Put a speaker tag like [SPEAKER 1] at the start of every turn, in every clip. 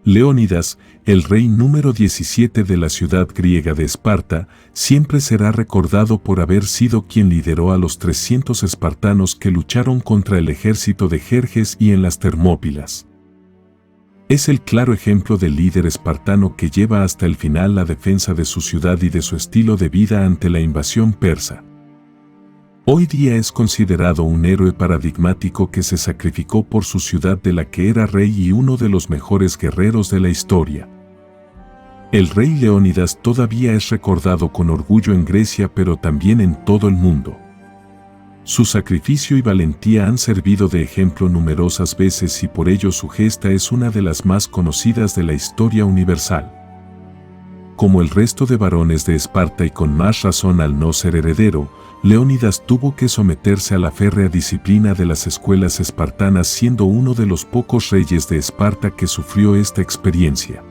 [SPEAKER 1] Leónidas, el rey número 17 de la ciudad griega de Esparta, siempre será recordado por haber sido quien lideró a los 300 espartanos que lucharon contra el ejército de Jerjes y en las Termópilas. Es el claro ejemplo del líder espartano que lleva hasta el final la defensa de su ciudad y de su estilo de vida ante la invasión persa. Hoy día es considerado un héroe paradigmático que se sacrificó por su ciudad de la que era rey y uno de los mejores guerreros de la historia. El rey Leónidas todavía es recordado con orgullo en Grecia pero también en todo el mundo. Su sacrificio y valentía han servido de ejemplo numerosas veces y por ello su gesta es una de las más conocidas de la historia universal. Como el resto de varones de Esparta y con más razón al no ser heredero, Leónidas tuvo que someterse a la férrea disciplina de las escuelas espartanas siendo uno de los pocos reyes de Esparta que sufrió esta experiencia.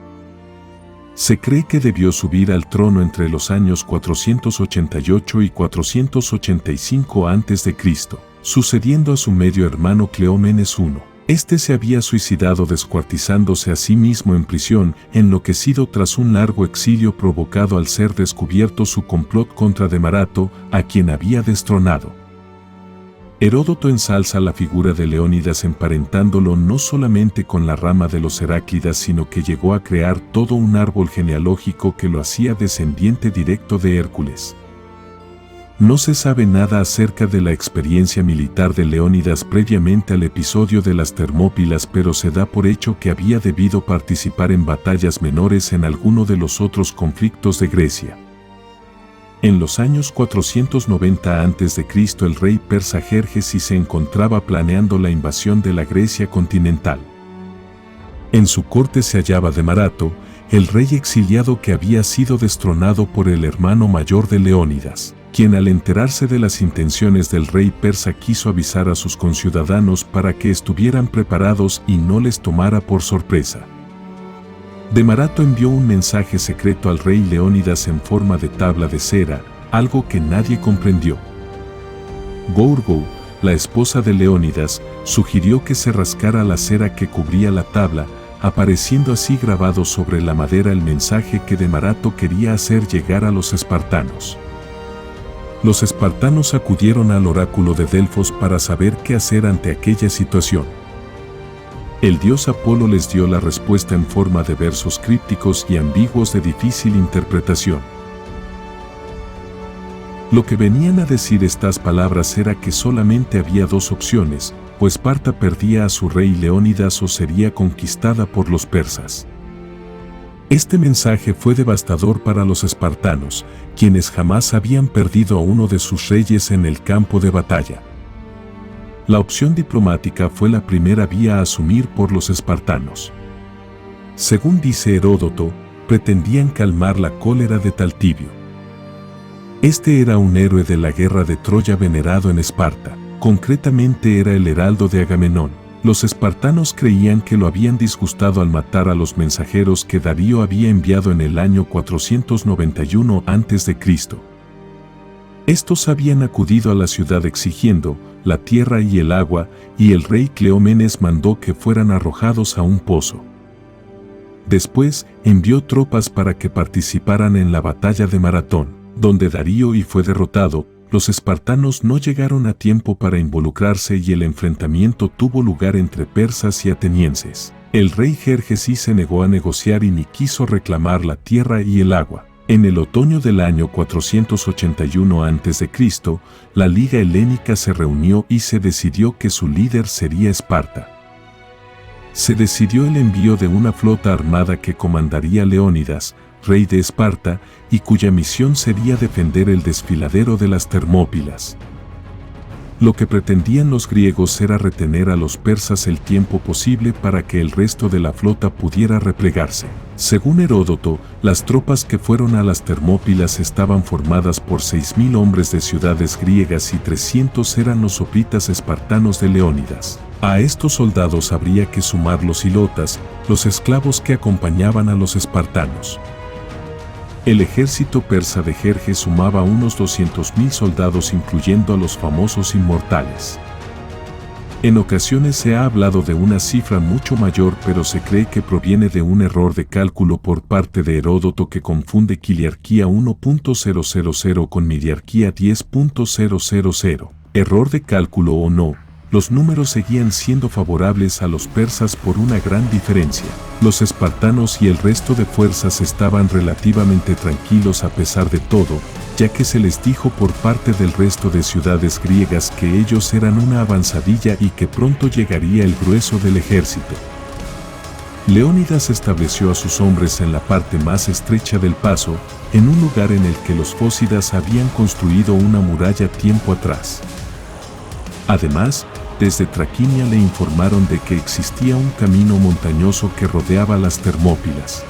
[SPEAKER 1] Se cree que debió subir al trono entre los años 488 y 485 a.C., sucediendo a su medio hermano Cleómenes I. Este se había suicidado descuartizándose a sí mismo en prisión, enloquecido tras un largo exilio provocado al ser descubierto su complot contra Demarato, a quien había destronado. Heródoto ensalza la figura de Leónidas emparentándolo no solamente con la rama de los Heráclidas, sino que llegó a crear todo un árbol genealógico que lo hacía descendiente directo de Hércules. No se sabe nada acerca de la experiencia militar de Leónidas previamente al episodio de las Termópilas, pero se da por hecho que había debido participar en batallas menores en alguno de los otros conflictos de Grecia. En los años 490 a.C. el rey persa Jerjes se encontraba planeando la invasión de la Grecia continental. En su corte se hallaba Demarato, el rey exiliado que había sido destronado por el hermano mayor de Leónidas, quien al enterarse de las intenciones del rey persa quiso avisar a sus conciudadanos para que estuvieran preparados y no les tomara por sorpresa. Demarato envió un mensaje secreto al rey Leónidas en forma de tabla de cera, algo que nadie comprendió. Gorgo, la esposa de Leónidas, sugirió que se rascara la cera que cubría la tabla, apareciendo así grabado sobre la madera el mensaje que Demarato quería hacer llegar a los espartanos. Los espartanos acudieron al oráculo de Delfos para saber qué hacer ante aquella situación. El dios Apolo les dio la respuesta en forma de versos crípticos y ambiguos de difícil interpretación. Lo que venían a decir estas palabras era que solamente había dos opciones, o Esparta perdía a su rey Leónidas o sería conquistada por los persas. Este mensaje fue devastador para los espartanos, quienes jamás habían perdido a uno de sus reyes en el campo de batalla. La opción diplomática fue la primera vía a asumir por los espartanos. Según dice Heródoto, pretendían calmar la cólera de Taltibio. Este era un héroe de la guerra de Troya venerado en Esparta, concretamente era el heraldo de Agamenón. Los espartanos creían que lo habían disgustado al matar a los mensajeros que Darío había enviado en el año 491 a.C. Estos habían acudido a la ciudad exigiendo la tierra y el agua, y el rey Cleómenes mandó que fueran arrojados a un pozo. Después envió tropas para que participaran en la batalla de Maratón, donde Darío fue derrotado. Los espartanos no llegaron a tiempo para involucrarse y el enfrentamiento tuvo lugar entre persas y atenienses. El rey Jerjes se negó a negociar y ni quiso reclamar la tierra y el agua. En el otoño del año 481 a.C., la Liga Helénica se reunió y se decidió que su líder sería Esparta. Se decidió el envío de una flota armada que comandaría Leónidas, rey de Esparta, y cuya misión sería defender el desfiladero de las Termópilas. Lo que pretendían los griegos era retener a los persas el tiempo posible para que el resto de la flota pudiera replegarse. Según Heródoto, las tropas que fueron a las Termópilas estaban formadas por 6.000 hombres de ciudades griegas y 300 eran los hoplitas espartanos de Leónidas. A estos soldados habría que sumar los hilotas, los esclavos que acompañaban a los espartanos. El ejército persa de Jerjes sumaba unos 200.000 soldados, incluyendo a los famosos inmortales. En ocasiones se ha hablado de una cifra mucho mayor, pero se cree que proviene de un error de cálculo por parte de Heródoto que confunde quiliarquía 1.000 con miliarquía 10.000. Error de cálculo o no, los números seguían siendo favorables a los persas por una gran diferencia. Los espartanos y el resto de fuerzas estaban relativamente tranquilos a pesar de todo, ya que se les dijo por parte del resto de ciudades griegas que ellos eran una avanzadilla y que pronto llegaría el grueso del ejército. Leónidas estableció a sus hombres en la parte más estrecha del paso, en un lugar en el que los fócidas habían construido una muralla tiempo atrás. Además, desde Traquinia le informaron de que existía un camino montañoso que rodeaba las Termópilas.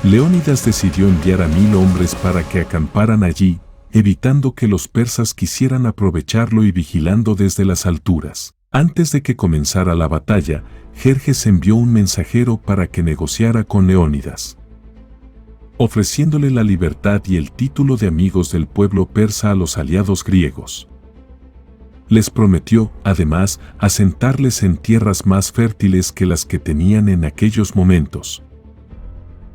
[SPEAKER 1] Leónidas decidió enviar a 1000 hombres para que acamparan allí, evitando que los persas quisieran aprovecharlo y vigilando desde las alturas. Antes de que comenzara la batalla, Jerjes envió un mensajero para que negociara con Leónidas, ofreciéndole la libertad y el título de amigos del pueblo persa a los aliados griegos. Les prometió, además, asentarles en tierras más fértiles que las que tenían en aquellos momentos.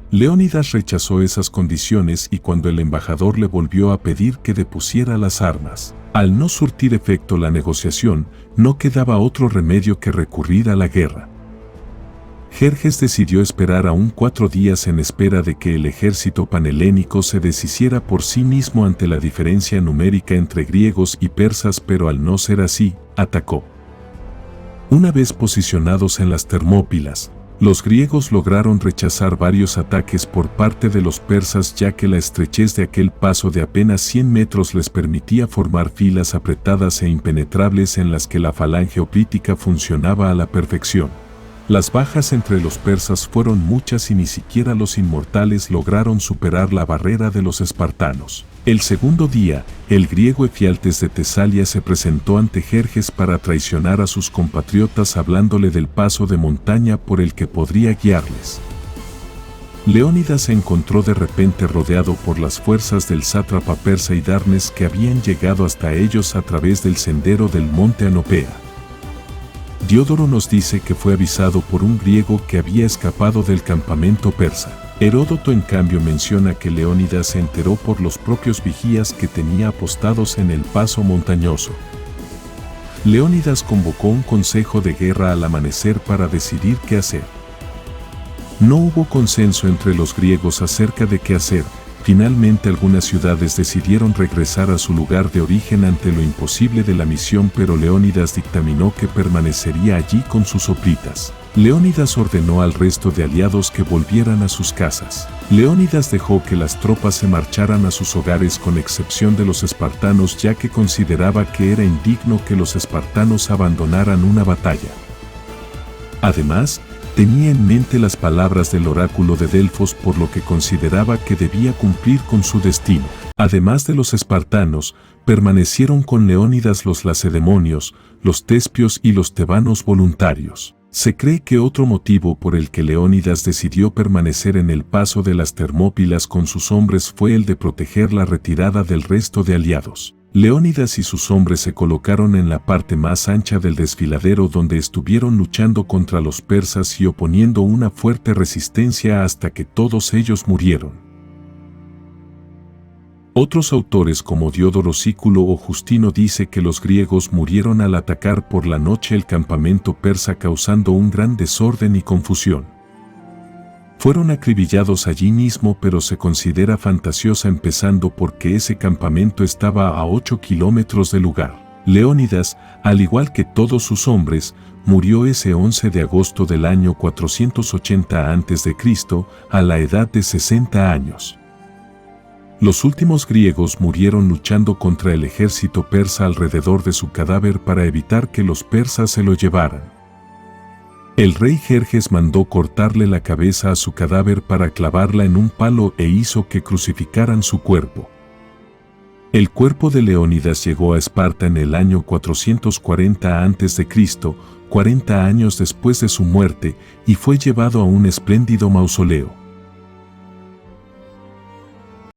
[SPEAKER 1] Leónidas rechazó esas condiciones y cuando el embajador le volvió a pedir que depusiera las armas, al no surtir efecto la negociación, no quedaba otro remedio que recurrir a la guerra. Jerjes decidió esperar aún 4 días en espera de que el ejército panhelénico se deshiciera por sí mismo ante la diferencia numérica entre griegos y persas, pero al no ser así, atacó. Una vez posicionados en las Termópilas, los griegos lograron rechazar varios ataques por parte de los persas, ya que la estrechez de aquel paso de apenas 100 metros les permitía formar filas apretadas e impenetrables en las que la falange hoplítica funcionaba a la perfección. Las bajas entre los persas fueron muchas y ni siquiera los inmortales lograron superar la barrera de los espartanos. El segundo día, el griego Efialtes de Tesalia se presentó ante Jerjes para traicionar a sus compatriotas hablándole del paso de montaña por el que podría guiarles. Leónidas se encontró de repente rodeado por las fuerzas del sátrapa persa Hidarnes que habían llegado hasta ellos a través del sendero del monte Anopea. Diodoro nos dice que fue avisado por un griego que había escapado del campamento persa. Heródoto en cambio menciona que Leónidas se enteró por los propios vigías que tenía apostados en el paso montañoso. Leónidas convocó un consejo de guerra al amanecer para decidir qué hacer. No hubo consenso entre los griegos acerca de qué hacer. Finalmente algunas ciudades decidieron regresar a su lugar de origen ante lo imposible de la misión, pero Leónidas dictaminó que permanecería allí con sus hoplitas. Leónidas ordenó al resto de aliados que volvieran a sus casas. Leónidas dejó que las tropas se marcharan a sus hogares con excepción de los espartanos, ya que consideraba que era indigno que los espartanos abandonaran una batalla. Además, tenía en mente las palabras del oráculo de Delfos, por lo que consideraba que debía cumplir con su destino. Además de los espartanos, permanecieron con Leónidas los lacedemonios, los tespios y los tebanos voluntarios. Se cree que otro motivo por el que Leónidas decidió permanecer en el paso de las Termópilas con sus hombres fue el de proteger la retirada del resto de aliados. Leónidas y sus hombres se colocaron en la parte más ancha del desfiladero, donde estuvieron luchando contra los persas y oponiendo una fuerte resistencia hasta que todos ellos murieron. Otros autores como Diodoro Sículo o Justino dice que los griegos murieron al atacar por la noche el campamento persa, causando un gran desorden y confusión. Fueron acribillados allí mismo, pero se considera fantasiosa, empezando porque ese campamento estaba a 8 kilómetros del lugar. Leónidas, al igual que todos sus hombres, murió ese 11 de agosto del año 480 a.C., a la edad de 60 años. Los últimos griegos murieron luchando contra el ejército persa alrededor de su cadáver para evitar que los persas se lo llevaran. El rey Jerjes mandó cortarle la cabeza a su cadáver para clavarla en un palo e hizo que crucificaran su cuerpo. El cuerpo de Leónidas llegó a Esparta en el año 440 a.C., 40 años después de su muerte, y fue llevado a un espléndido mausoleo.